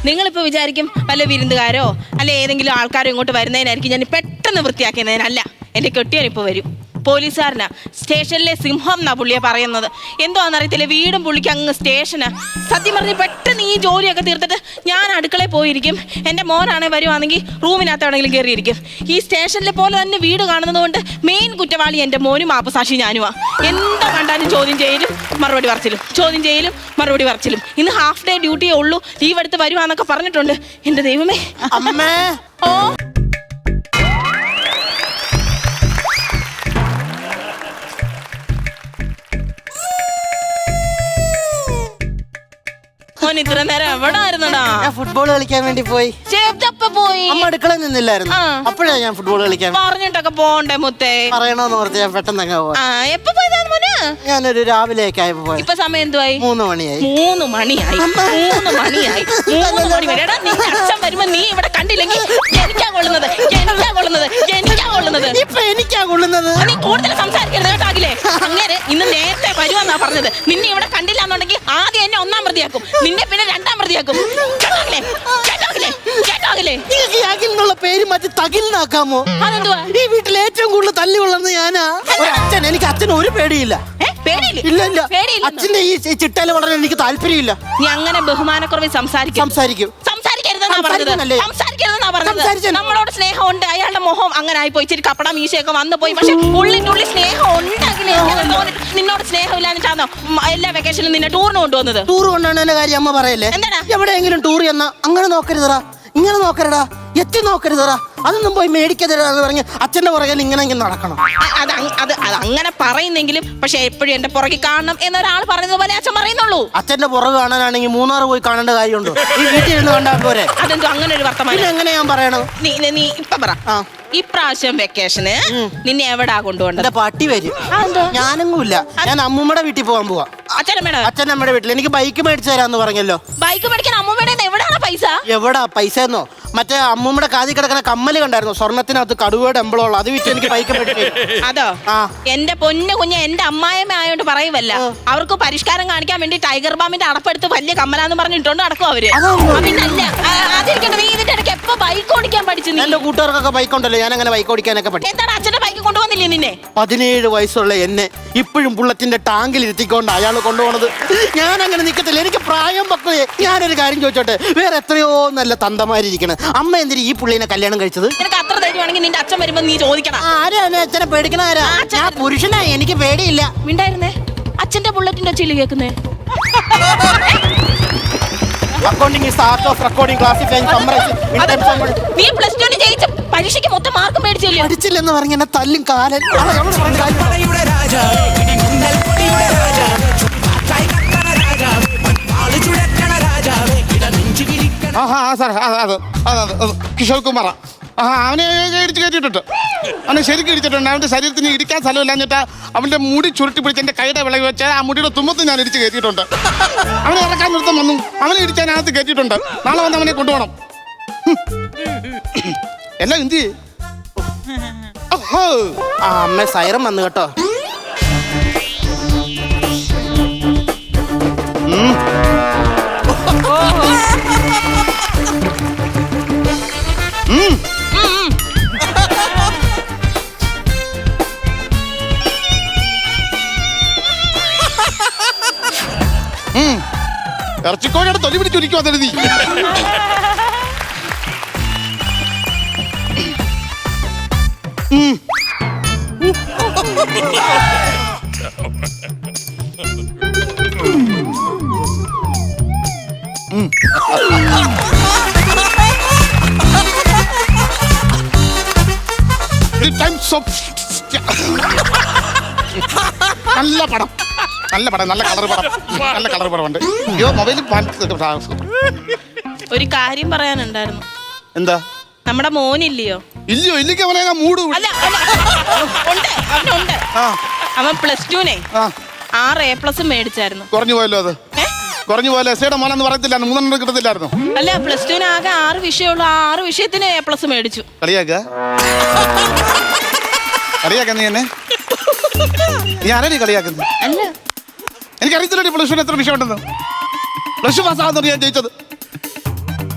നിങ്ങളിപ്പോൾ വിചാരിക്കും വല്ല വിരുന്നുകാരോ അല്ലെ ഏതെങ്കിലും ആൾക്കാരോ ഇങ്ങോട്ട് വരുന്നതിനായിരിക്കും ഞാൻ പെട്ടെന്ന് വൃത്തിയാക്കുന്നതിനല്ല. എൻ്റെ കെട്ടിയനിപ്പോൾ വരും. പോലീസുകാരനാ, സ്റ്റേഷനിലെ സിംഹം എന്നാ പുള്ളിയെ പറയുന്നത്. എന്തോന്നറിയത്തില്ല, വീടും പുള്ളിക്ക് അങ്ങ് സ്റ്റേഷനാ. സത്യം പറഞ്ഞ് പെട്ടെന്ന് ഈ ജോലിയൊക്കെ തീർത്തിട്ട് ഞാൻ അടുക്കളയിൽ പോയിരിക്കും. എൻ്റെ മോനാണെ വരുവാണെങ്കിൽ റൂമിനകത്ത് എവിടെയെങ്കിലും കയറിയിരിക്കും. ഈ സ്റ്റേഷനിലെ പോലെ തന്നെ വീട് കാണുന്നത് കൊണ്ട് മെയിൻ കുറ്റവാളി എൻ്റെ മോനും ആപ്പസാക്ഷി ഞാനുമാ. എന്താ കണ്ടാലും ചോദ്യം ചെയ്യലും മറുപടി പറച്ചിലും, ചോദ്യം ചെയ്യലും മറുപടി പറച്ചിലും. ഇന്ന് ഹാഫ് ഡേ ഡ്യൂട്ടിയേ ഉള്ളൂ, ലീവ് എടുത്ത് വരുവാന്നൊക്കെ പറഞ്ഞിട്ടുണ്ട്. എൻ്റെ ദൈവമേ. അമ്മേ. ഓ ഇത്ര നേരം എവിടെ ആയിരുന്നടാ? ഞാൻ ഫുട്ബോൾ കളിക്കാൻ വേണ്ടി പോയി. പോയി അമ്മ അടുക്കള നിന്നില്ലായിരുന്നു. അപ്പോഴാ ഞാൻ ഫുട്ബോൾ കളിക്കാൻ. പറഞ്ഞിട്ടൊക്കെ പോണ്ടേ മുത്തേ? പറയണോന്ന് പറഞ്ഞ് ഞാൻ പെട്ടെന്ന് അങ്ങ് പോയി. എപ്പോ പോയതാണ് മോനെ? ഞാനൊരു രാവിലെയൊക്കെ ആയപ്പോ പോയി. ഇപ്പൊ സമയം എന്തുവായി? 3 മണിയായി. 3 മണിയായി. 3 മണിയായി. 3 മണി വരെ. എടാ, നിന്റെ അച്ഛൻ വരുമ്പോ നീ ഇവിടെ കണ്ടില്ലെങ്കിൽ എനിക്കാ കൊള്ളുന്നത്, എനിക്കാ കൊള്ളുന്നത്, എനിക്കാ കൊള്ളുന്നത്. ഇപ്പൊ എനിക്കാ കൊള്ളുന്നത്. നീ കൂടുതൽ സംസാരിക്കരുത് കേട്ടാകില്ലേ? അങ്ങനെ ഇന്ന് നേരത്തെ വരുവാന്നാ പറഞ്ഞത്. നിന്നെ ഇവിടെ കണ്ടില്ല എന്നുണ്ടെങ്കിൽ ആദ്യം എന്നെ 1-ാം പ്രതിയാക്കും, നിന്നെ പിന്നെ 2-ാം പ്രതിയാക്കും. കേട്ടാകില്ലേ? കേട്ടാകില്ലേ? കേട്ടാകില്ലേ? പേര് മാറ്റി തകിലിനാക്കാമോ? അതെന്തുവാ? ഈ വീട്ടിൽ ഏറ്റവും കൂടുതൽ തല്ലി കൊള്ളുന്നത് ഞാനാ. അച്ഛൻ, എനിക്ക് അച്ഛന് ഒരു പേടിയില്ല. ഇല്ല ഇല്ല, അച്ഛന്റെ ഈ ചിട്ടയിൽ വളരാൻ എനിക്ക് താല്പര്യമില്ല. നീ അങ്ങനെ ബഹുമാനക്കുറവിൽ സംസാരിക്കും. സംസാരിക്കരുതെന്നാ പറഞ്ഞത്. നമ്മളോട് സ്നേഹമുണ്ട്, അയാളുടെ മുഖം അങ്ങനെ ആയിപ്പോയി, ഇച്ചിരി കപ്പട മീശയൊക്കെ വന്നു പോയി. പക്ഷെ ഉള്ളിനുള്ളിൽ സ്നേഹം ഉണ്ടെങ്കിലേ നിന്നോട് സ്നേഹമില്ലാഞ്ഞിട്ടാണോ എല്ലാ വെക്കേഷനും നിന്നെ ടൂറിന് കൊണ്ടുവന്നത്? ടൂർ കൊണ്ടുവന്നതിന്റെ കാര്യം അമ്മ പറയല്ലേ? എവിടെയെങ്കിലും ടൂർ ചെന്നാ അങ്ങനെ നോക്കരുതടാ, ഇങ്ങനെ നോക്കരുതാ, എത്തി നോക്കരുതടാ, അതൊന്നും പോയി മേടിക്കരുതെന്ന് പറഞ്ഞ് അച്ഛന്റെ പുറകെ ഇങ്ങനെ നടക്കണം. അത് അങ്ങനെ പറയുന്നെങ്കിലും പക്ഷെ എപ്പോഴും എന്റെ പുറകെ കാണണം എന്നൊരാൾ പറയുന്നത് പോലെ അച്ഛൻ പറയുന്നുള്ളൂ. അച്ഛന്റെ പുറകെ കാണാനാണെങ്കിൽ 3 പോയി കാണേണ്ട കാര്യമുണ്ടോ? ഈ വീട്ടിൽ ഇരുന്ന് കണ്ടാൽ പോരെ? അതെന്തോ അങ്ങനെ ഒരു വർത്തമാനം? എങ്ങനെ ഞാൻ പറയണോ? നീ ഇപ്പൊ പറ. ഇപ്രാവശ്യം വെക്കേഷന് നിന്നെ എവിടാ കൊണ്ടുപോകേണ്ടത്? പട്ടി വരും. ഞാനൊന്നുമില്ല, ഞാൻ അമ്മൂമ്മയുടെ വീട്ടിൽ പോകാൻ പോവാ. അച്ഛനമ്മയുടെ വീട്ടിൽ. എനിക്ക് ബൈക്ക് മേടിച്ചു തരാന്ന് പറഞ്ഞല്ലോ. ബൈക്ക് മേടിക്കാൻ അമ്മൂമ്മയുടെ എവിടാണ് പൈസ? എവിടാ പൈസ എന്നോ? മറ്റേ അമ്മൂമ്മയുടെ കാതി കിടക്കുന്ന കമ്മല് കണ്ടായിരുന്നു, സ്വർണത്തിനകത്ത് കടുവയുടെ എംബ്ലമുള്ള, അത് വിറ്റ് എനിക്ക് ബൈക്ക് മേടിച്ചു. അതോ? എന്റെ പൊന്നു കുഞ്ഞ്, എന്റെ അമ്മായിമ്മ ആയോണ്ട് പറയുവല്ല, അവർക്ക് പരിഷ്കാരം കാണിക്കാൻ വേണ്ടി ടൈഗർ ബാമിന്റെ അടപ്പെടുത്ത് വലിയ കമ്മലാന്ന് പറഞ്ഞിട്ടുണ്ട് നടക്കും അവര്. പിന്നല്ല അതിരിക്കട്ടെ, നീ ഇതിന്റെ ഇടയ്ക്ക് എപ്പോ ബൈക്ക് ഓടിക്കാൻ പഠിച്ചു? എന്റെ കൂട്ടുകാർക്കൊക്കെ ബൈക്ക് ഉണ്ടല്ലോ, ഞാൻ അങ്ങനെ ബൈക്ക് ഓടിക്കാനൊക്കെ പഠിച്ചു. എന്താണ് അച്ഛന്റെ ബൈക്ക് കൊണ്ടുവന്നില്ലേ നിന്നെ? 17 വയസ്സുള്ള എന്നെ ഇപ്പോഴും ബുള്ളറ്റിന്റെ ടാങ്കിൽ ഇരുത്തിക്കൊണ്ട് അയാൾ കൊണ്ടുപോകണത്. ഞാൻ അങ്ങനെ നിൽക്കത്തില്ല, എനിക്ക് പ്രായം പക്വേ. ഞാനൊരു കാര്യം ചോദിച്ചോട്ടെ, വേറെ എത്രയോ നല്ല തന്തമാരിയിരിക്കണം. അമ്മ എന്തിനാ ഈ പുള്ളിനെ കല്യാണം കഴിച്ചത്? നിനക്ക് അത്ര ധൈര്യമാണെങ്കിൽ നിന്റെ അച്ഛൻ വരുമ്പോ നീ ചോദിക്കണം. ആരാണ് അച്ഛനെ പേടിക്കണ? ആരാ? ഞാൻ പുരുഷനാ, എനിക്ക് പേടിയില്ല. മിണ്ടായിരുന്നേ. അച്ഛന്റെ ബുള്ളറ്റിന്റെ ഒച്ചയില് കേൾക്കുന്നേ. Accounting is the art of recording, classifying, summarising in times of നീ +2 ജയിച്ച പരീക്ഷയ്ക്ക് മൊത്തം മാർക്ക് മേടിച്ചില്ലേ? പഠിച്ചില്ലെന്ന് പറഞ്ഞ എന്നെ തല്ലും കാലൻ. കിഷോർ കുമാർ അവനെ ഇടിച്ച് കയറ്റിയിട്ടുണ്ട്. അവനെ ശരിക്കും ഇടിച്ചിട്ടുണ്ട്. അവന്റെ ശരീരത്തിന് ഇടിക്കാൻ സ്ഥലമില്ലാഞ്ഞിട്ട് അവന്റെ മുടി ചുരുട്ടി പിടിച്ച് എന്റെ കൈയുടെ വിളവ് വെച്ചാൽ ആ മുടിയുടെ തുമ്പത്ത് ഞാൻ ഇടിച്ച് കയറ്റിയിട്ടുണ്ട്. അവനെ ഇറക്കാൻ നിർത്തം വന്നു, അവനെ ഇടിക്കാനകത്ത് കയറ്റിയിട്ടുണ്ട്. നാളെ വന്ന് അവനെ കൊണ്ടുപോകണം. എല്ലാം എന്ത് അമ്മ സൈറം വന്നു കേട്ടോ. ഇറച്ചിക്കോഴിയുടെ തൊലി പിടിച്ചൊരിക്കും അതെഴുതി. നല്ല പടം, നല്ല പടം, നല്ല കളർ പടം, നല്ല കളർ പടമുണ്ട്. അയ്യോ മൊബൈലിൽ ഒരു കാര്യം പറയാനുണ്ടായിരുന്നു. എന്താ? നമ്മുടെ മോനില്ലയോ? ഇല്ലയോ? ഇല്ലെങ്കിൽ അവനെ മൂട്. അവനുണ്ട്. അവൻ +2 6 A+ മേടിച്ചായിരുന്നു. കുറഞ്ഞു പോയല്ലോ അത്. കുറഞ്ഞു പോയല്ലോ. എസ്ഐയുടെ മോനെന്ന് പറയത്തില്ല, 3 കിട്ടത്തില്ലായിരുന്നു. അല്ല, +2 ആകെ 6 വിഷയമുള്ളൂ. 6 വിഷയത്തിന് A+ മേടിച്ചു. കളിയാക്ക നീ എന്നെ? നീ ആരാണ് കളിയാക്കുന്നത്? അല്ല, എനിക്കറിയത്തില്ല +2 എത്ര വിഷയം ഉണ്ടെന്ന്. +2 പാസ്സാകുന്ന ഞാൻ ജയിച്ചത്.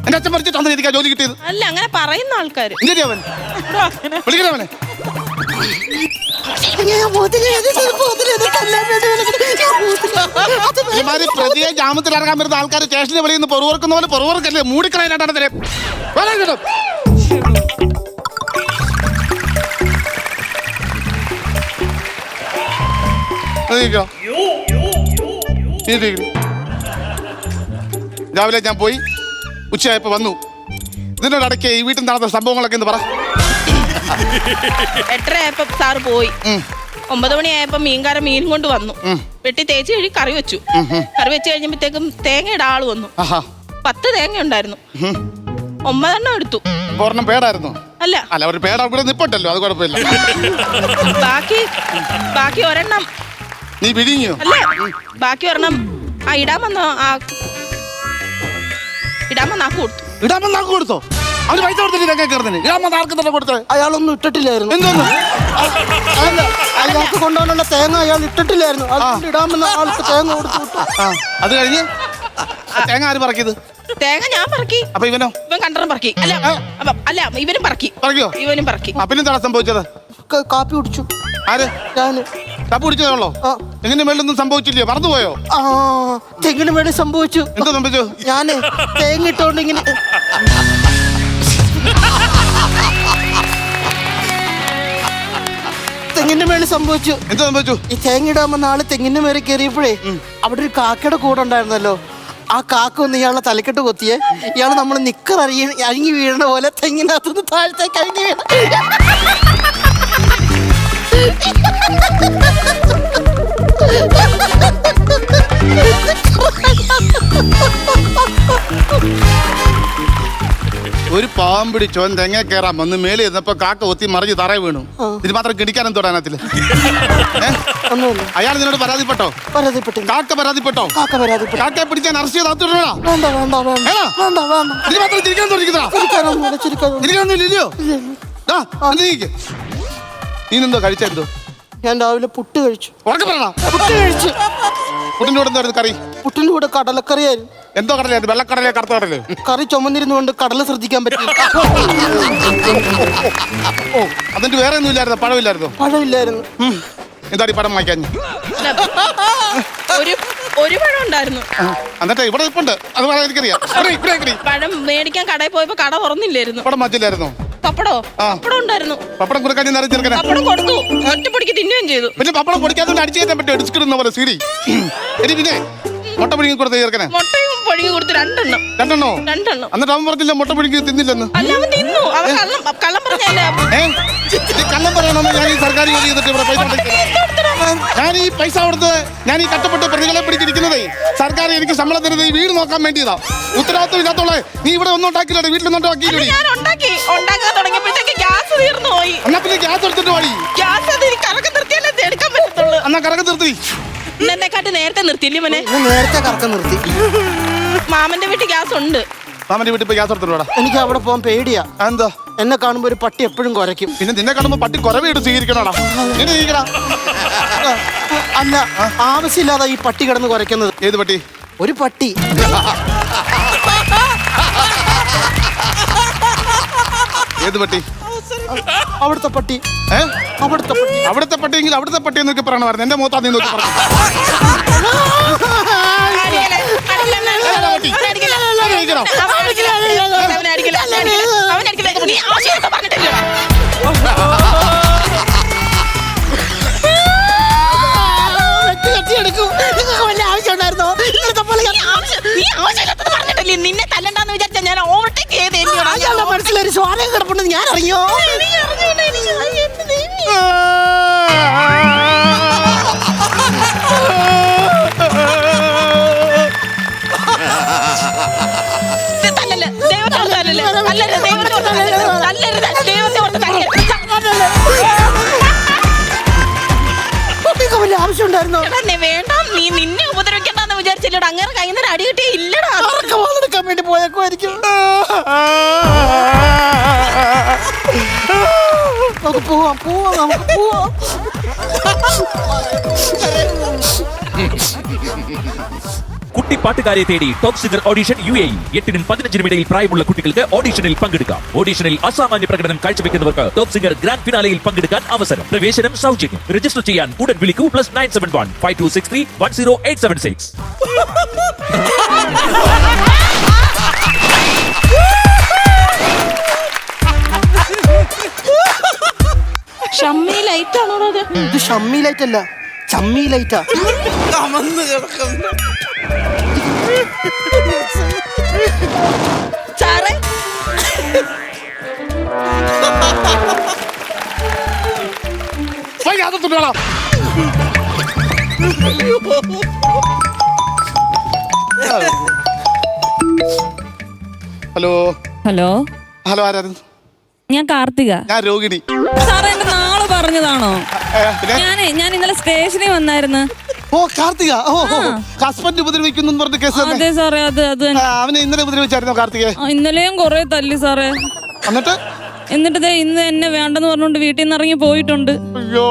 എന്റെ അച്ഛൻ മരിച്ചിട്ടാണ് എനിക്ക് ആ ജോലി കിട്ടിയത്. അല്ല അങ്ങനെ പറയുന്ന ആൾക്കാര്. ഇല്ലേ അവൻ? വിളിക്കണേ അവനെ. ഇമാതിരി പ്രതിയെ ജാമത്തിൽ ഇറങ്ങാൻ വരുന്ന ആൾക്കാർ സ്റ്റേഷനിൽ വെളിയിൽ പൊറുവർക്കുന്ന പോലെ പൊറുവർക്കല്ലേ മൂടിക്കളയാനായിട്ടാണ് തരം. രാവിലെ ഞാൻ പോയി, ഉച്ചയായപ്പോ വന്നു. ഇതിനോടക്ക് ഈ വീട്ടിൽ നടന്ന സംഭവങ്ങളൊക്കെ എന്ന് പറ. 8:30 സാറ് പോയി. 9 മണിയായപ്പോ മീൻകാരൻ മീൻ കൊണ്ട് വന്നു. വെട്ടി തേച്ച് കഴി കറി വെച്ചു. കറി വെച്ച് കഴിഞ്ഞപ്പോഴത്തേക്കും തേങ്ങയുടെ ആള് വന്നു. 10 തേങ്ങ ഉണ്ടായിരുന്നു. 9 എടുത്തു. ഒരെണ്ണം പേടായിരുന്നു. അല്ല അല്ല, ഒരു പേട ഇവിടെ നിപ്പുണ്ടല്ലോ, അത് കുഴപ്പമില്ല. ബാക്കി ഒരെണ്ണം നീ വിഴിഞ്ഞോ? അല്ല, ബാക്കി ഒരെണ്ണം ഇടാമെന്ന് ആക്ക് കൊടുത്തു. ഇടാമെന്നാക്ക് കൊടുത്തോ? അവന് പൈസ കൊടുത്തിട്ട് തേങ്ങ കയറുന്നതിന് ഇടാമെന്ന് ആർക്ക് തന്നെ കൊടുത്തത്? അയാളൊന്നും ഇട്ടിട്ടില്ലായിരുന്നു. എന്തോന്നു? അല്ല, അയാൾക്ക് കൊണ്ടുപോകാനുള്ള തേങ്ങ അയാൾ ഇട്ടിട്ടില്ലായിരുന്നു. അതുകൊണ്ട് ഇടാമെന്ന് ആൾക്ക് തേങ്ങ കൊടുത്തു വിട്ടു. അത് കഴിഞ്ഞ് തേങ്ങ ആര് പറക്കിയത്? തേങ്ങ ഞാൻ പറക്കി. അപ്പൊ ഇവനോ? ഇവൻ കണ്ടറും പറക്കി. അല്ല ഇവനും പറക്കി. പറക്കിയോ? ഇവനും പറക്കി. പിന്നെന്താണ് സംഭവിച്ചത്? കാപ്പി കുടിച്ചു. ആര്? ഞാന്. കാപ്പി കുടിച്ചതോ? എങ്ങനെ മേലൊന്നും സംഭവിച്ചില്ലയോ? മറന്നുപോയോ? തെങ്ങിന് മേളിൽ സംഭവിച്ചു. എന്താ സംഭവിച്ചു? ഞാന് തേങ്ങ ഇട്ടോണ്ട് ഇങ്ങനെ തെങ്ങിന്റെ മേളിൽ സംഭവിച്ചു. എന്താ സംഭവിച്ചു? ഈ തേങ്ങ ഇടാമെന്ന ആള് തെങ്ങിന്റെ മേലെ കയറിയപ്പോഴേ അവിടെ ഒരു കാക്കയുടെ കൂടെ ഉണ്ടായിരുന്നല്ലോ. ആ കാക്ക ഒന്ന് ഇയാളെ തലക്കെട്ട് കൊത്തിയേ. ഇയാള് നമ്മൾ നിക്കർ അരിങ്ങി വീഴണ പോലെ തെങ്ങിനകത്തുനിന്ന് താഴത്തേക്ക് അരിഞ്ഞു വീണ. ഒരു പാവം പിടിച്ചോൻ തെങ്ങ കയറാൻ വന്ന് മേലെ ഇരുന്നപ്പോ കാക്ക ഒത്തി മറിഞ്ഞ് തറ വീണു. ഇത് മാത്രം കിടിക്കാനും തൊടാനത്തില്. അയാൾ നിന്നോട് പരാതിപ്പെട്ടോ? കാക്ക പരാതിപ്പെട്ടോ? കാക്കയെ പിടിക്കാൻ അറസ്റ്റ് ചെയ്ത് അകത്തിടണോ? ഇത് മാത്രം ചിരിക്കാൻ തുടങ്ങിയോ? നീ എന്തോ കഴിച്ചോ? ഞാൻ രാവിലെ പുട്ട് കഴിച്ചു. ഉറക്കെ പറയണ. പുട്ട് കഴിച്ചു. പുട്ടിന്റെ കൂടെ എന്തായിരുന്നു കറി? പുട്ടിന്റെ കൂടെ കടലക്കറിയായിരുന്നു. എന്തോ കടലായിരുന്നു? വെള്ളക്കടലേ കറുത്ത കടല്? കറി ചുമന്നിരുന്നുകൊണ്ട് കടല ശ്രദ്ധിക്കാൻ പറ്റില്ല. ഓ, അതിന്റെ വേറെ ഒന്നും ഇല്ലായിരുന്നു? പഴമില്ലായിരുന്നു? പഴമില്ലായിരുന്നു. എന്താടി പഴം വാങ്ങിക്കാൻ? ഒരു പഴം ഉണ്ടായിരുന്നു. എന്നിട്ട് ഇവിടെ ഇപ്പുണ്ട്. അത് പറയാൻ എനിക്കറിയാം. പഴം മേടിക്കാൻ കടയിൽ പോയപ്പോ കട തുറന്നില്ലായിരുന്നു. പടം മാറ്റില്ലായിരുന്നു? പപ്പടം ഉണ്ടായിരുന്നു. പപ്പടം കൊടുക്കാൻ ചെറുക്കനെ പപ്പടം കൊടുത്തു. ഒറ്റപ്പൊടിക്ക് തിന്നുകയും ചെയ്തു. പിന്നെ പപ്പടം പൊടിക്കാതെ അടിച്ചു കയറ്റാൻ പറ്റും. അടിച്ചിടുന്ന പോലെ സീരി. പിന്നെ മുട്ട പുഴുങ്ങി കൊടുത്ത ചെറുക്കനെ? മുട്ടയും പുഴുങ്ങി കൊടുത്തു. രണ്ടെണ്ണം. എന്നിട്ട് അവൻ പറഞ്ഞില്ല മുട്ട പുഴുങ്ങി തിന്നില്ലെന്ന്? അല്ല, അവൻ തിന്നു. അവൻ കള്ളം പറഞ്ഞല്ലേ? കള്ളം പറയണമെന്ന് ഞാൻ ഈ സർക്കാർ ജോലി ചെയ്തിട്ട് ഇവിടെ പൈസ കൊടുത്ത് ഞാൻ ഈ കഷ്ടപ്പെട്ട് പ്രതികളെ പിടിച്ചിരിക്കുന്നതേ സർക്കാർ എനിക്ക് ശമ്പളം തരുന്നത് ഈ വീട് നോക്കാൻ വേണ്ടിയതാ. ഉത്തരവാദിത്വം ഇല്ലാത്തോളെ നീ ഇവിടെ ഒന്നും ഉണ്ടാക്കിയില്ലേ? വീട്ടിലൊന്നും ഉണ്ടാക്കാൻ തുടങ്ങിയപ്പോഴത്തേക്ക് ഗ്യാസ് തീർന്നു പോയി. എന്നാ പിന്നെ ഗ്യാസ് എടുത്തിട്ട് പോയി. ഗ്യാസ് കറക്കം നിർത്തിയാലേ എടുക്കാൻ പറ്റത്തുള്ളൂ. എന്നാ കറക്കം നിർത്തി. എന്നെക്കാട്ട് നേരത്തെ നിർത്തിയില്ലേ മോനെ? നേരത്തെ കറക്കം നിർത്തി. മാമന്റെ വീട്ടിൽ ഗ്യാസ് ഉണ്ട്. മാമന്റെ വീട്ടിൽ പോയി ഗ്യാസ് എടുത്തിട്ട്. എനിക്ക് അവിടെ പോകാൻ പേടിയാ. എന്താ? എന്നെ കാണുമ്പോ ഒരു പട്ടി എപ്പോഴും കുരയ്ക്കും. പിന്നെ നിന്നെ കാണുമ്പോ പട്ടി കുറവേട്ട് സ്വീകരിക്കണോടാ? അല്ല, ആവശ്യമില്ലാതെ ഈ പട്ടി കിടന്ന് കുരയ്ക്കുന്നത്. ഏത് പട്ടി? ഒരു പട്ടി. ഏത് പട്ടി? അവിടുത്തെ പട്ടി. അവിടുത്തെ പട്ടിയെങ്കിൽ അവിടുത്തെ പട്ടി എന്നൊക്കെ പറയണമായിരുന്നു. എന്റെ മുഖത്താ നീ നോക്കി പറഞ്ഞു. നിന്നെ തല്ലണ്ടെന്ന് വിചാരിച്ചാ ഞാൻ ഓവർടേക്ക് ചെയ്ത് മനസ്സിലൊരു സ്വാധീനം കിടപ്പുണ്ടെന്ന് ഞാൻ അറിയോ? ആവശ്യമുണ്ടായിരുന്നോ? വേണ്ട, നീ നിന്നെ ഉപദ്രവിക്കണ്ടെന്ന് വിചാരിച്ചില്ലടാ. അങ്ങനെ കൈ നേരം അടി കിട്ടിയ ഇല്ലടാ. എടുക്കാൻ വേണ്ടി പോയേക്കുമായിരിക്കും. നമുക്ക് പോവാം. നമുക്ക് പോവാം. കുട്ടിപ്പാട്ടുകാരെ തേടി ടോപ്പ് സിംഗർ ഓഡിഷൻ UAE 8-നും 15-നും ഇടയിൽ പ്രായമുള്ള കുട്ടികൾക്ക് ഓഡിഷനിൽ പങ്കെടുക്കാം. ഓഡിഷനിൽ അസാമാന്യ പ്രകടനം കാഴ്ചവെക്കുന്നവർക്ക് ടോപ്പ് സിംഗർ ഗ്രാൻഡ് ഫിനാലയിൽ പങ്കെടുക്കാൻ അവസരം. പ്രവേശനം സൗജന്യം. രജിസ്റ്റർ ചെയ്യാൻ ഉടൻ വിളിക്കൂ +971 5263 10876. ഷമ്മി ലൈറ്റ് ആണോ അത്? ഇത് ഷമ്മി ലൈറ്റ് അല്ല, ചമ്മി ലൈറ്റാ. സാറേ ഹലോ ഹലോ ഹലോ, ആരായിരുന്നു? ഞാൻ കാർത്തിക. ഞാൻ രോഹിണി. സാറേ എന്റെ നാള് പറഞ്ഞതാണോ? ഞാൻ ഇന്നലെ സ്റ്റേഷനിൽ വന്നായിരുന്നു. ഓ കാർത്തിക, ഓ ഹസ്ബൻഡ് ഉപദ്രവിക്കുന്നു പറഞ്ഞ കേസ് തന്നെ. അതെ സാറേ, അത് തന്നെ. അവനെ ഇന്നലെ ഉപദ്രവിച്ചായിരുന്നോ കാർത്തികെ? ഇന്നലെയും കൊറേ തല്ലി സാറേ. എന്നിട്ട് ദേ ഇന്ന് എന്നെ വേണ്ടെന്ന് പറഞ്ഞോണ്ട് വീട്ടിൽ നിന്ന് ഇറങ്ങി പോയിട്ടുണ്ട്. അയ്യോ,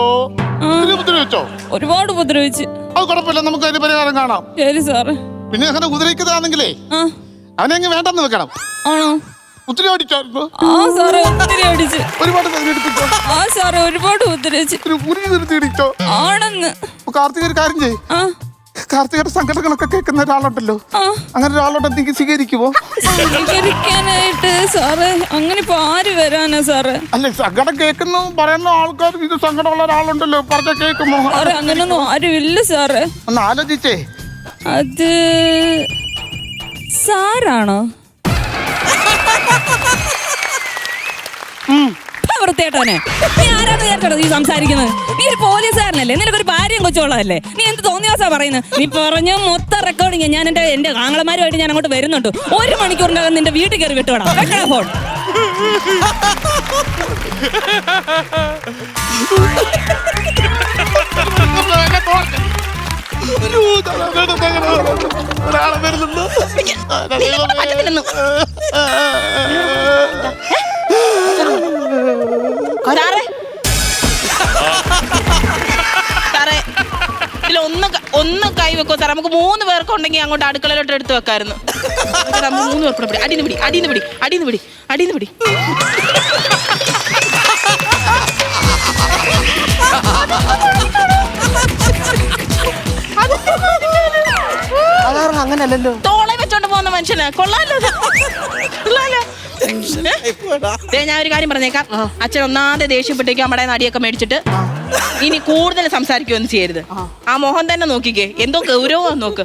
ഉപദ്രവിച്ചോ? ഒരുപാട് ഉപദ്രവിച്ച്. അത് കുഴപ്പമില്ല, നമുക്ക് അതിന് പരിഹാരം കാണാം. ശരി സാറേ. പിന്നെ അങ്ങനെ ഉപദ്രവിക്കുന്നതാണെങ്കിലേ അവനെ അങ്ങ് വേണ്ടെന്ന് വെക്കണം. ആണോ? ഒത്തിരി അടിച്ചായിരുന്നു. ആ സാറേ, ഒത്തിരി അടിച്ച്. ഒരുപാട് തല്ലിയെടുപ്പിച്ചോ? ആ സാറേ, ഒരുപാട് ഉപദ്രവിച്ച്. ഇടിച്ചോ? ആണെന്ന്. കാർത്തിക ഒരു കാര്യം ചെയ്യ്. കാർത്തികയുടെ സങ്കടങ്ങളൊക്കെ കേൾക്കുന്ന ഒരാളുണ്ടല്ലോ, ആ അങ്ങനെ ഒരാളുണ്ടെങ്കിൽ സ്വീകരിക്കുമോ? സ്വീകരിക്കാനായിട്ട് സാറേ അങ്ങനെ ഇപ്പൊ ആര് വരാനാ സാറേ? അല്ല, സങ്കടം കേൾക്കുന്നു പറയുന്ന ആൾക്കാർ ഇത് സങ്കടമുള്ള ഒരാളുണ്ടല്ലോ പറഞ്ഞ കേൾക്കുമോ? സാറേ അങ്ങനൊന്നും ആരും ഇല്ല സാറേ. ഒന്ന് ആലോചിച്ചേ. അത് സാറാണോ? വൃത്തിയേട്ടനെ നീ ആരാന്ന് വിചാരിച്ചോ ഈ സംസാരിക്കുന്നത്? നീ ഒരു പോലീസുകാരനല്ലേ? നിനക്കൊരു ഭാര്യയും കൊച്ചുള്ളതല്ലേ? നീ എന്ത് തോന്നിയാസാ പറയുന്നത്? നീ പറഞ്ഞ മൊത്തം റെക്കോർഡിങ് ഞാൻ എന്റെ ആങ്ങളമാരുമായിട്ട് ഞാൻ അങ്ങോട്ട് വരുന്നുണ്ട്. 1 മണിക്കൂറിനകം നിന്റെ വീട്ടിൽ കയറി വിട്ടുവിടാം. വെക്കണ ഫോൺ. സാറേ ഒന്ന് കൈ വെക്കോ സാറേ? നമുക്ക് 3 പേർക്ക് ഉണ്ടെങ്കിൽ അങ്ങോട്ട് അടുക്കളയിലോട്ട് എടുത്ത് വെക്കായിരുന്നു. 3 പേർക്കൂടെ പിടി. അടിന്ന് പിടി, അടിന്ന് പിടി, അടിന്ന് പിടി, അടിന്ന് പിടി. സാധാരണ അങ്ങനല്ലല്ലോ. തോളെ വെച്ചോണ്ട് പോകുന്ന മനുഷ്യന് കൊള്ളാലോ. കൊള്ളാലോ. ഞാൻ ഒരു കാര്യം പറഞ്ഞേക്കാം. അച്ഛൻ ഒന്നാമത്തെ ദേഷ്യപ്പെട്ടേക്ക് നമ്മുടെ നടിയൊക്കെ മേടിച്ചിട്ട് ഇനി കൂടുതൽ സംസാരിക്കുകയൊന്നും ചെയ്യരുത്. ആ മോഹൻ തന്നെ നോക്കിക്കേ, എന്തോ ഗൗരവം നോക്ക്.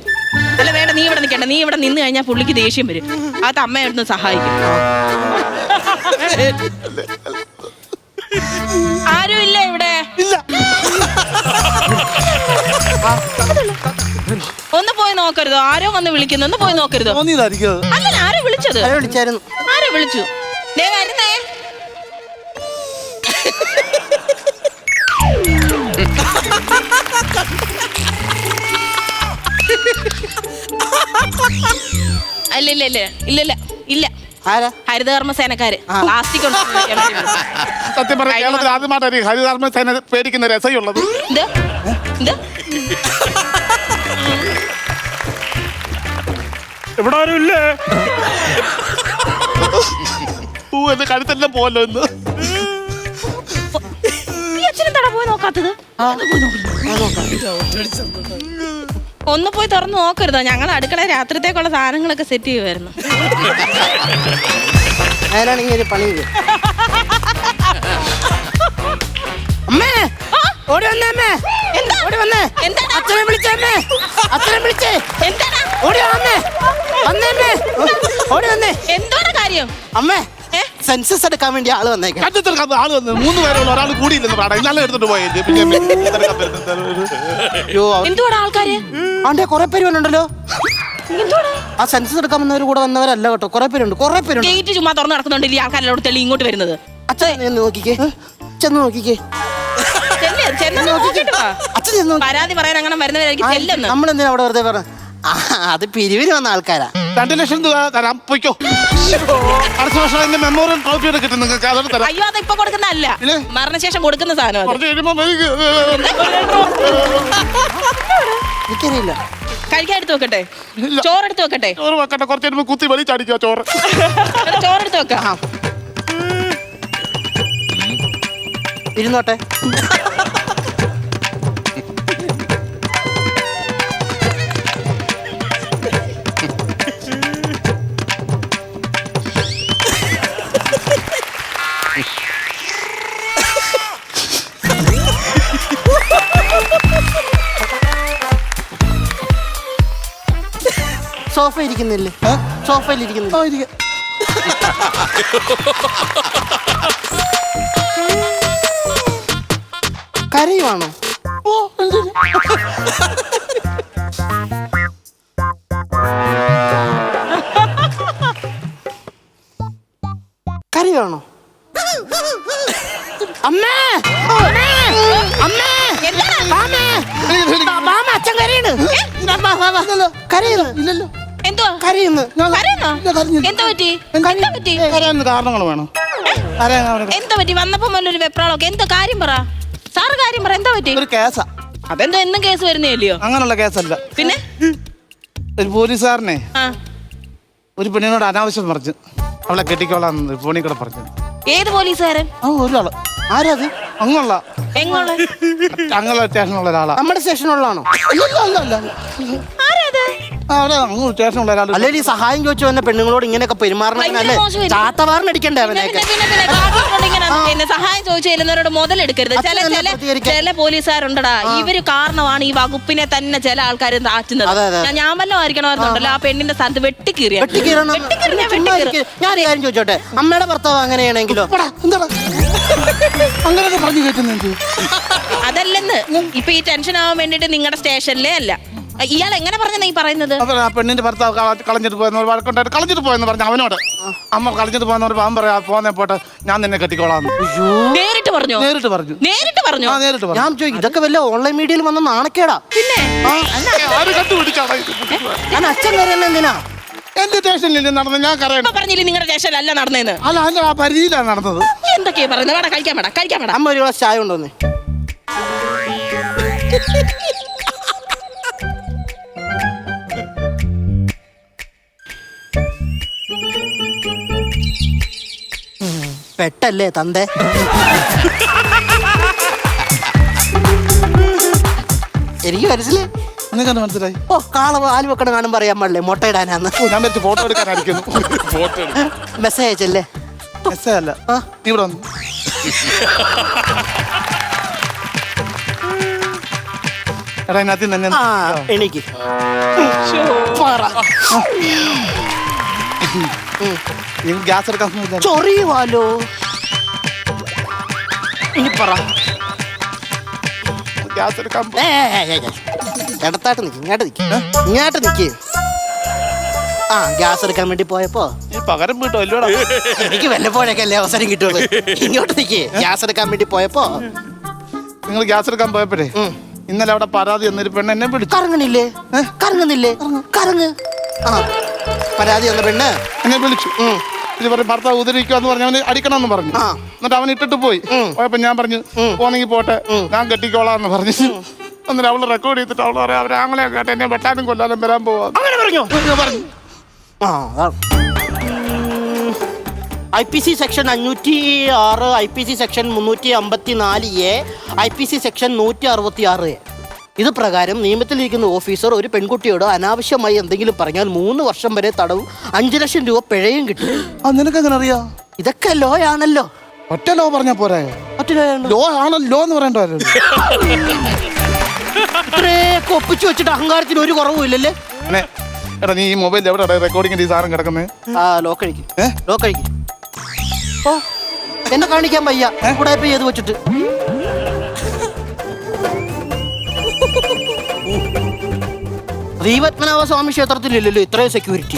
അല്ല വേണ്ട, നീ ഇവിടെ നിൽക്കണ്ട. നീ ഇവിടെ നിന്ന് കഴിഞ്ഞാൽ പുള്ളിക്ക് ദേഷ്യം വരും. അത് അമ്മയായിരുന്നു സഹായിക്കും. ആരും ഇല്ല ഇവിടെ? ഒന്ന് പോയി നോക്കരുതോ? ആരോ വന്ന് വിളിക്കുന്നു, ഒന്ന് പോയി നോക്കരുതോ? അല്ല, ആരോ വിളിച്ചത്? വിളിച്ചായിരുന്നു. ആരോ വിളിച്ചു? ദേ വരുന്നേ. ഇല്ല. ഹരിതകർമ്മ സേനക്കാര് പ്ലാസ്റ്റിക് സത്യം പറഞ്ഞ കേരളത്തിൽ ആദ്യമായിട്ടായിരിക്കും ഹരിതകർമ്മ സേന പേടിക്കുന്ന രസയുള്ളത്. ഇവിടെ ആരും ഇല്ലേ? എന്റെ കഴുത്തെല്ലാം പോവല്ലോ ഇന്ന്. പോയി നോക്കാത്തത്? ഒന്ന് പോയി തുറന്നു നോക്കരുതോ? ഞങ്ങൾ അടുക്കള രാത്രിത്തേക്കുള്ള സാധനങ്ങളൊക്കെ സെറ്റ് ചെയ്യുമായിരുന്നു. ഞാനാണെങ്കിൽ ഒരു പണി ചെയ്തു. അമ്മേ ഓടി വന്നേ. അമ്മേ എന്താ ഓടി വന്നേ? എന്താ അച്ഛനെ വിളിച്ചേ? അമ്മേ അച്ഛനെ വിളിച്ചേ. എന്താണ് ഓടി വന്നേ? വന്നേ ഓടി വന്നേ. എന്താണ് കാര്യം? അമ്മേ സെൻസസ് എടുക്കാൻ വേണ്ടി ആള് വന്നേക്കാം. ആള് വന്ന് 3 പേരുള്ള ഒരാൾ കൂടിയില്ലെന്ന് പാടാ. ഇന്നലെ എടുത്തിട്ട് പോയത്. എന്തുവാടാ ആൾക്കാര്? ആണ്ടെ കുറെ പേര് വന്നുണ്ടല്ലോ. ആ സെൻസസ് എടുക്കാൻ വന്നവർ കൂടെ വന്നവരല്ല കേട്ടോ, കുറെ പേരുണ്ട്. ഗേറ്റ് ചുമ്മാ തുറന്നു നടക്കുന്നുണ്ട് ഈ ആൾക്കാരോട് തെളി ഇങ്ങോട്ട് വരുന്നത്. അച്ഛൻ നോക്കിക്കേ, ചെന്ന് നോക്കിക്കേ. പരാതി പറയാൻ അങ്ങനെ വരുന്നവരായിരിക്കും ചെല്ലുന്നു. നമ്മളെന്തിനാ അവിടെ വെറുതെ പറഞ്ഞ? അത് പിരിവിന് വന്ന ആൾക്കാരാ. 2 ലക്ഷം രൂപ തരാം, പൊയ്ക്കോ. അടുത്ത വർഷം എന്റെ മെമ്മോറിയൽ ട്രോഫിയുടെ കിട്ടും നിങ്ങൾക്ക്. അതോടെ തരാം. അയ്യോ, അത് ഇപ്പൊ കൊടുക്കുന്നതല്ല, മരണശേഷം കൊടുക്കുന്ന സാധനം. എനിക്കറിയില്ല. കഴിക്കാൻ എടുത്ത് വെക്കട്ടെ? ഇല്ല. ചോറെടുത്ത് വെക്കട്ടെ? ചോറ് വെക്കട്ടെ, കുറച്ച് കഴിയുമ്പോൾ കുത്തി വലിച്ചടിക്കുക ചോറ്. എടാ, ചോറെടുത്ത് വെക്കാം. ഇരുന്നോട്ടെ. സോഫ ഇരിക്കുന്നില്ലേ? സോഫയിൽ ഇരിക്കുന്നില്ല. കരയുവാണോ? കരയുവാണോ? അമ്മേ, അമ്മേ, അമ്മേ, മാമേ, മാമ, അച്ഛൻ കരയണ്. കരയുന്നു. ഇല്ലല്ലോ. എന്തുവാ കരയുന്നു. കരയുന്നോ? എന്താ പറ്റി? എന്താ പറ്റി? കരയാൻ കാരണങ്ങൾ വേണം. എന്താ പറ്റി? വന്നപ്പോ മുതലൊരു വെപ്രാളൊക്കെ. എന്താ കാര്യം പറ സാറ്, കാര്യം പറ. എന്താ പറ്റി? ഒരു കേസാ. അതെന്തോ എന്നും കേസ് വരുന്നേല്ലയോ? അങ്ങനെയുള്ള കേസല്ല. പിന്നെ ഒരു പോലീസുകാരനെ ആ, ഒരു പെണ്ണിനോട് അനാവശ്യം പറഞ്ഞു, അവളെ കെട്ടിക്കോളാന്ന് ഫോണിൽ കൂടെ പറഞ്ഞു. ഏത് പോലീസുകാരൻ? ഒരാള്. ആരത്? അങ്ങുള്ള എങ്ങോള്? അങ്ങുള്ള സ്റ്റേഷനുള്ള ഒരാളാ. നമ്മുടെ സ്റ്റേഷനുള്ളതാണോ? ആരത്? അവിടെ അങ്ങ് സ്റ്റേഷനുള്ള ഒരാൾ. അല്ലെങ്കിൽ ഈ സഹായം ചോദിച്ചു വന്ന പെണ്ണുങ്ങളോട് ഇങ്ങനെയൊക്കെ പെരുമാറണല്ലേ? മോശമല്ലേ? ചാത്തവാറിനടിക്കണ്ടേ പിന്നെ അവനെയൊക്കെ? പിന്നെ പിന്നെ കാട്ടിക്കൊണ്ട് ഇങ്ങനെ പിന്നെ സഹായം ചോദിച്ചു ചെല്ലുന്നവരോട് മുതലെടുക്കരുത്. ചില അത്രയല്ല ചില പ്രതികരിക്കാൻ. ചില പോലീസുകാരുണ്ടടാ, ഇവര് കാരണമാണ് ഈ വകുപ്പിനെ തന്നെ ചില ആൾക്കാർ താറ്റുന്നത്. അതെ, അതെ. ഞാൻ വല്ലതും ആയിരിക്കണമെന്നുണ്ടല്ലോ ആ പെണ്ണിന്റെ സ്ഥാനത്ത് വെട്ടിക്കീറിയ വെട്ടിക്കീറണം. ചുമ്മാ ഇരിക്ക്. ഞാൻ ഒരു കാര്യം ചോദിച്ചോട്ടെ, അമ്മയുടെ ഭർത്താവ് അങ്ങനെയാണെങ്കിലോ? അങ്ങനെയൊക്കെ പറഞ്ഞു കേട്ടുന്നുണ്ട്. അതല്ലെന്ന് ഇപ്പൊ ഈ ടെൻഷൻ ആവാൻ വേണ്ടിട്ട് നിങ്ങളുടെ സ്റ്റേഷനിലേ അല്ല. ഇയാൾ എങ്ങനെ പറഞ്ഞ ഈ പറയുന്നത്? അപ്പൊ ആ പെണ്ണിന്റെ ഭർത്താവ് കളഞ്ഞിട്ട് പോയെന്ന് വഴക്കുണ്ടായിട്ട് കളഞ്ഞിട്ട് പോയെന്ന് പറഞ്ഞു അവനോട്. അമ്മ കളഞ്ഞിട്ട് പോയെന്ന് അവൻ പറയാ പോന്നെ പോട്ടെ, ഞാൻ നിന്നെ കെട്ടിക്കോളാം. നേരിട്ട് പറഞ്ഞോ? നേരിട്ട് പറഞ്ഞു. നേരിട്ട് പറഞ്ഞോ? ആ നേരിട്ട് പറഞ്ഞു. ഞാൻ ചോദിക്കും, ഇതൊക്കെ വല്ല ഓൺലൈൻ മീഡിയയിൽ വന്ന നാണക്കേടാ? പിന്നെ ആര് കണ്ടുപിടിച്ചാണ്? ഞാൻ അച്ഛൻ കരയുന്ന എന്തിനാ? എന്റെ സ്റ്റേഷനിൽ നടന്നത് ഞാൻ കരയണം. ഇപ്പൊ പറഞ്ഞില്ലേ നിങ്ങളുടെ സ്റ്റേഷനിലല്ല നടന്നേന്ന്? അല്ല, അതിന്റെ ആ പരിധിയിലാണ് നടന്നത്. എന്തൊക്കെയാ പറയുന്നത്? വേടാ, കഴിക്കാൻ വേടാ, കഴിക്കാൻ വേടാ. അമ്മ ഒരു ഗ്ലാസ് ചായ കൊണ്ടുവന്നേ. പെട്ടല്ലേ തന്തേ? എനിക്ക് മനസ്സിലായി. നിനക്ക് മനസ്സിലായി? ഓ, കാളവ് ആല് വെക്കണ കാണുമ്പോ അറിയാൻ പാടില്ലേ മുട്ടയിടാനാന്ന്. ഞാൻ വെച്ച് ഫോട്ടോ എടുക്കാനായിരിക്കുന്നു. മെസ്സേജ് അയച്ചല്ലേ? മെസ്സേജ് അല്ല. ആ. നീ ഇവിടെ വന്നു. എടാ ഇതിനകത്ത് തന്നെ ആ, എനിക്ക് പറ. ഗ്യാസ് എടുക്കാൻ സമയമില്ല. ചൊറിയുവാലോ. ഇനി പറ. ഗ്യാസ് എടുക്കാൻ ഇടത്താട്ട് നിക്ക്, ഇങ്ങോട്ട് നിക്ക്, ഇങ്ങോട്ട് നിക്ക്. ആ, ഗ്യാസ് എടുക്കാൻ വേണ്ടി പോയപ്പോ ഈ പകരം വീട്ടോ അല്ലോടാ. എനിക്ക് വല്ലപ്പോഴൊക്കെ അല്ലേ അവസരം കിട്ടുള്ളൂ. ഇങ്ങോട്ട് നിക്ക്. ഗ്യാസ് എടുക്കാൻ വേണ്ടി പോയപ്പോ നിങ്ങൾ ഗ്യാസ് എടുക്കാൻ പോയപ്പോഴേ ഇന്നലെ അവിടെ പരാതി എന്നൊരു പെണ്ണ് എന്നെ വിളിച്ചു. കറങ്ങണില്ലേ? കറങ്ങുന്നില്ലേ? കറങ്ങ്. ആ, പരാതി വന്ന പെണ്ണ് എന്നെ വിളിച്ചു. ഇത് പറയും ഭർത്താവ് ഉദരിക്കുവാന്ന് പറഞ്ഞു, അവന് അടിക്കണമെന്ന് പറഞ്ഞു. ആ. എന്നിട്ട് അവൻ ഇട്ടിട്ട് പോയി. പോയപ്പോ ഞാൻ പറഞ്ഞു പോന്നെങ്കിൽ പോട്ടെ, ഞാൻ കെട്ടിക്കോളാന്ന് പറഞ്ഞു. എന്നിട്ട് അവള് റെക്കോർഡ് ചെയ്തിട്ട് അവള് പറയാം അവരെ ആങ്ങളെ കേട്ടെ എന്നെ വെട്ടാനും കൊല്ലാനും വരാൻ പോവാ. അങ്ങനെ പറഞ്ഞോ? പറഞ്ഞു. ആ, IPC section 506, IPC section 354A, IPC section 166A. ഇത് പ്രകാരം നിയമത്തിലിരിക്കുന്ന ഓഫീസർ ഒരു പെൺകുട്ടിയോട് അനാവശ്യമായി എന്തെങ്കിലും പറഞ്ഞാൽ 3 വർഷം വരെ തടവും 5 ലക്ഷം രൂപ പിഴയും കിട്ടും. നിനക്ക് എങ്ങനെ അറിയാം? ഇതൊക്കെ ലോ ആണല്ലോ. ഒറ്റ ലോ പറഞ്ഞാ പോരാ? ഒറ്റ ലോ ആണല്ലോ. ലോ ആണല്ലോ എന്ന് പറയണ്ടായിരുന്നു. ഇത്രയൊക്കെ ഒപ്പിച്ചു വെച്ചിട്ട് അഹങ്കാരത്തിന് ഒരു കുറവും ഇല്ലല്ലേ? എടാ നീ ഈ മൊബൈലിൽ എവിടെ റെക്കോർഡിങ്ങിന്റെ ഈ സാധനം കിടക്കുന്നത്? ആ, ലോ കഴിക്കും, ലോ കഴിക്കും. ഓ, എന്നെ കാണിക്കാൻ വയ്യ കൂടെ ചെയ്ത് വെച്ചിട്ട്. ശ്രീപത്മനാഭ സ്വാമി ക്ഷേത്രത്തിലില്ലല്ലോ ഇത്രയും സെക്യൂരിറ്റി.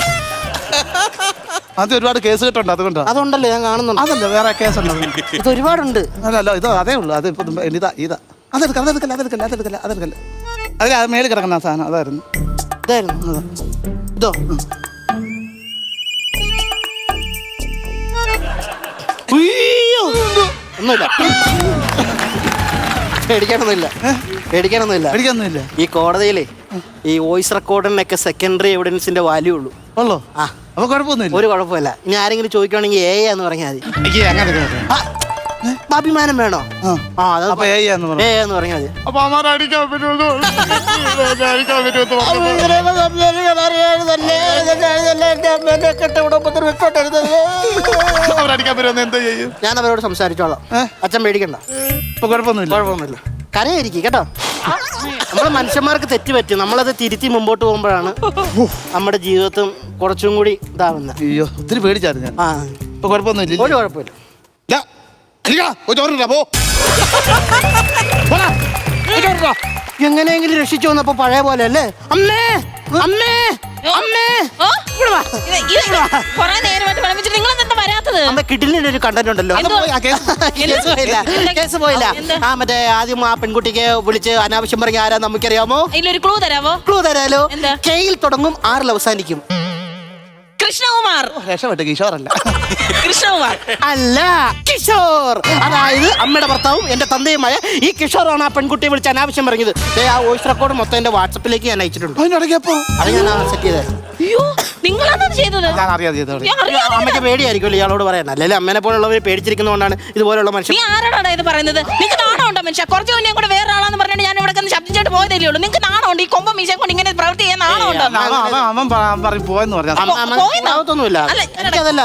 അത് ഒരുപാട് കേസ് കിട്ടുന്നുണ്ട്, അതുകൊണ്ടാണ്. അതുണ്ടല്ലോ ഞാൻ കാണുന്നുണ്ട്. അതല്ല വേറെ കേസുണ്ടോ? ഇത് ഒരുപാടുണ്ട്. അല്ല ഇത് അതേ ഉള്ളൂ. അത് ഇപ്പൊ ഇതാ അതെടുക്കല്ല. അതിൽ അത് മേളിൽ കിടക്കുന്ന ആ സാധനം അതായിരുന്നു. ഇതായിരുന്നു ഇതോ. ഒന്നുമില്ല, പേടിക്കാനൊന്നുമില്ല. പേടിക്കാനൊന്നുമില്ല. ഈ കോടതിയിലെ ഈ വോയിസ് റെക്കോർഡിനൊക്കെ സെക്കൻഡറി എവിഡൻസിന്റെ വാല്യൂ ഉള്ളൂ. ഉള്ളോ? ആ അപ്പൊ കുഴപ്പമൊന്നുമില്ല. ഒരു കുഴപ്പമില്ല. ഇനി ആരെങ്കിലും ചോദിക്കുകയാണെങ്കിൽ എന്ന് പറഞ്ഞാൽ മതി. എനിക്ക് അങ്ങനെ ആ, അഭിമാനം വേണോ? ആ അത് അപ്പൊ എന്ന് പറഞ്ഞു. എന്ന് പറഞ്ഞാൽ മതി. അപ്പൊ അമ്മാരെ അടിക്കാൻ പറ്റുമോ? അടിക്കാൻ പറ്റുമോ? അവരടിക്കാൻ പറ്റുമെന്ന് എന്താ ചെയ്യും? ഞാൻ അവരോട് സംസാരിച്ചോളാം. അച്ഛൻ പേടിക്കണ്ട. ഇപ്പൊ കുഴപ്പമൊന്നുമില്ല. കുഴപ്പമൊന്നുമില്ല. കരയായിരിക്കും കേട്ടോ. നമ്മളെ മനുഷ്യന്മാർക്ക് തെറ്റ് പറ്റും. നമ്മളത് തിരുത്തി മുമ്പോട്ട് പോകുമ്പോഴാണ് നമ്മുടെ ജീവിതത്തിൽ കുറച്ചും കൂടി ഇതാവുന്നത്. അയ്യോ, ഒത്തിരി പേടിച്ചായിരുന്നു ഞാൻ. ആ ഇപ്പൊ കുഴപ്പമൊന്നുമില്ല. ഒരു കുഴപ്പമില്ല. എങ്ങനെയെങ്കിലും രക്ഷിച്ചു വന്നപ്പോ പഴയ പോലെ അല്ലേ? അമ്മേ അമ്മേ അമ്മേ ഓ, ഇവിടെ വാ. കൊറേ നേരമായിട്ട് വിളമ്പിച്ചിട്ട് നിങ്ങൾ എന്താ വരാത്തത്? അമ്മ കിഡിലിന്റെ ഒരു കണ്ടന്റ് ഉണ്ടല്ലോ. എന്തുവാ? കേസ് പോയില്ല. കേസ് പോയില്ല. എന്ത്? ആ മറ്റേ ആദ്യം ആ പെൺകുട്ടിക്ക് വിളിച്ച് അനാവശ്യം പറഞ്ഞ ആരാ നമുക്കറിയാമോ? ഇതിലൊരു ക്ലൂ തരാവോ? ക്ലൂ തരാലോ. എന്താ? കെയിൽ തുടങ്ങും, ആറിൽ അവസാനിക്കും. കൃഷ്ണകുമാർ. രക്ഷപ്പെട്ടു. കിഷോറല്ല. കൃഷ്ണകുമാർ അല്ല, കിഷോർ. അതായത് അമ്മയുടെ ഭർത്താവും എന്റെ തന്തയുമായ ഈ കിഷോറാണ് ആ പെൺകുട്ടിയെ വിളിച്ച് അനാവശ്യം പറഞ്ഞത്. ആ വോയിസ് റെക്കോർഡ് മൊത്തം എന്റെ വാട്സപ്പിലേക്ക് ഞാൻ അയച്ചിട്ടുണ്ട്. അതിനിടയ്ക്കപ്പോ അത് ഞാൻ സെറ്റ് ചെയ്തത്. അയ്യോ, നിങ്ങളാണ് ചെയ്തത്? ഞാൻ അറിയാതെ ചെയ്തോളി. ഞാൻ അറിയാതെ. അമ്മയ്ക്ക് പേടിയായിരിക്കുമല്ലോ ഇയാളോട് പറയാൻ. അല്ലെങ്കിൽ അമ്മേനെ പോലുള്ളവർ പേടിച്ചിരിക്കുന്നതുകൊണ്ടാണ് ഇതുപോലുള്ള നീ മനുഷ്യൻ. ആരോടാണ് ഇത് പറയുന്നത്? നിങ്ങൾക്ക് നാണം ഉണ്ടോ മനുഷ്യ? കുറച്ച് മുന്നേ കൂടെ വേറെ ആളാന്ന് പറഞ്ഞിട്ട് ഞാൻ ഇവിടെ ശബ്ദിച്ചിട്ട് പോയതല്ലേ ഉള്ളൂ. നിങ്ങൾക്ക് നാണം ഉണ്ട്? ഈ കൊമ്പ മീശ കൊണ്ട് ഇങ്ങനെ പ്രവൃത്തി ചെയ്യാൻ നാണം ഉണ്ടോ? അവൻ പറഞ്ഞു പോയെന്ന് പറഞ്ഞു. ആവത്തൊന്നുമില്ല. അല്ല, എനിക്കതല്ല.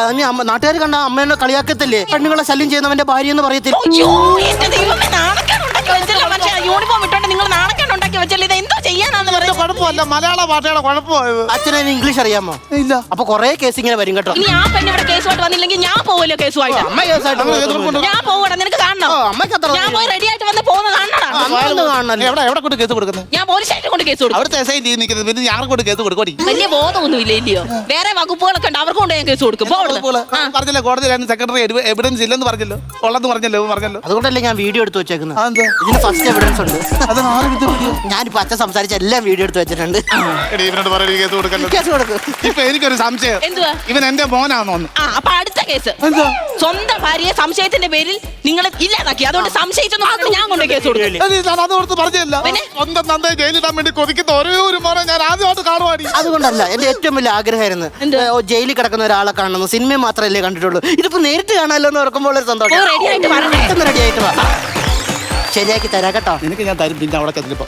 നാട്ടുകാർ കണ്ട അമ്മേനെ കളിയാക്കത്തില്ലേ? പെണ്ണുങ്ങളെ ശല്യം ചെയ്യുന്നവന്റെ ഭാര്യ എന്ന് പറയത്തില്ല. അയ്യോ, എന്റെ ദൈവമേ, നാണക്കേട് ഉണ്ടാക്കി വെച്ചല്ലോ മനുഷ്യ. യൂണിഫോം ഇട്ടോണ്ട് നിങ്ങൾ നാണക്കേട് ഉണ്ടാക്കി വെച്ചല്ലോ. ഇത് എന്തോ ചെയ്യാനാന്ന് പറയുന്നത്? കുഴപ്പമല്ല, മലയാള ഭാഷയുടെ കുഴപ്പമായത്. അച്ഛനെ ഇംഗ്ലീഷ് അറിയാമോ? ഇല്ല. അപ്പൊ കൊറേ കേസ് ഇങ്ങനെ വരും കേട്ടോ. ഇനി ആ പെണ്ണ് ഇവിടെ കേസുമായിട്ട് വന്നില്ലെങ്കിൽ ഞാൻ പോവല്ലോ കേസുമായിട്ട്. അമ്മ കേസായിട്ട് പോകത്തൊന്നുമില്ല. ഞാൻ പോവണം. നിനക്ക് കാണണോ? അമ്മയ്ക്ക് അത്ര ഞാൻ പോയി റെഡി ആയിട്ട് വന്ന് പോകുന്ന കാണണടാ. അമ്മ ഒന്ന് കാണണല്ലോ. എവിടെ കൊണ്ട് കേസ് കൊടുക്കുന്നത്? ഞാൻ പോലീസ് സ്റ്റേഷനിൽ കൊണ്ട് കേസ് കൊടുക്കും. അവിടുത്തെ SI നിൽക്കുന്നത് പിന്നെ ഞാൻ കൊണ്ട് കേസ് കൊടുക്കോടി. വലിയ ബോധമൊന്നും ഇല്ല ഇല്ലയോ? വേറെ വകുപ്പുകളൊക്കെ ഉണ്ട്, അവർക്ക് കൊണ്ട് ഞാൻ കേസ് കൊടുക്കും. പോ അവിടുന്ന്. ആ. പറഞ്ഞല്ലോ കോടതിയിലാണ് സെക്രട്ടറി എവിഡൻസ് ഇല്ലെന്ന് പറഞ്ഞല്ലോ, ഉള്ളെന്ന് പറഞ്ഞല്ലോ. അതുകൊണ്ടല്ലേ ഞാൻ വീഡിയോ എടുത്ത് വെച്ചേക്കുന്നത്. അതെന്താ? ഇതിന് ഫസ്റ്റ് എവിഡൻസ് ഉണ്ട്. അത് ഞാനിപ്പോ അച്ഛൻ സംസാരിച്ച എല്ലാം വീഡിയോ എടുത്ത് വെച്ചിട്ടുണ്ട്. ഇവനോട് പറയുന്നത് കേസ് കൊടുക്കല്ലോ. കേസ് കൊടുക്കും. ഇപ്പൊ എനിക്കൊരു സംശയം. എന്തുവാ? ഇവൻ എന്റെ മോനാണെന്ന് തോന്നുന്നു. ആ, അപ്പൊ അടുത്ത കേസ് എന്താ? സ്വന്തം ഭാര്യയെ സംശയത്തിന്റെ പേരിൽ നിങ്ങൾ ഇല്ലാതാക്കി. അതുകൊണ്ട് സംശയിച്ചെന്ന് പറഞ്ഞിട്ട് ഞാൻ കൊണ്ട് കേസ് കൊടുക്കും. ഞാൻ അത് ഓർത്ത് പറഞ്ഞില്ല. പിന്നെ? സ്വന്തം നന്ദയെ ജയിലിടാൻ വേണ്ടി കൊതിക്കുന്ന ഒരേ ഒരു മോനെ ഞാൻ ആദ്യമായിട്ട് കാണുവാടി. അതുകൊണ്ടല്ല, എന്റെ ഏറ്റവും വലിയ ആഗ്രഹമായിരുന്നു ജയിലിൽ കിടക്കുന്ന ഒരാളെ കാണണമെന്ന്. സിനിമ മാത്രമല്ലേ കണ്ടിട്ടുള്ളൂ. ഇതിപ്പോ നേരിട്ട് കാണാമല്ലോ എന്ന് ഓർക്കുമ്പോൾ ഒരു സന്തോഷം. റെഡി ആയിട്ട് വരണ്ടേ? റെഡി ആയിട്ട് വാ. ശരിയാക്കി തരാം കേട്ടോ. നിനക്ക് ഞാൻ തരും. പിന്നെ അവിടെ ചെന്നിപ്പോ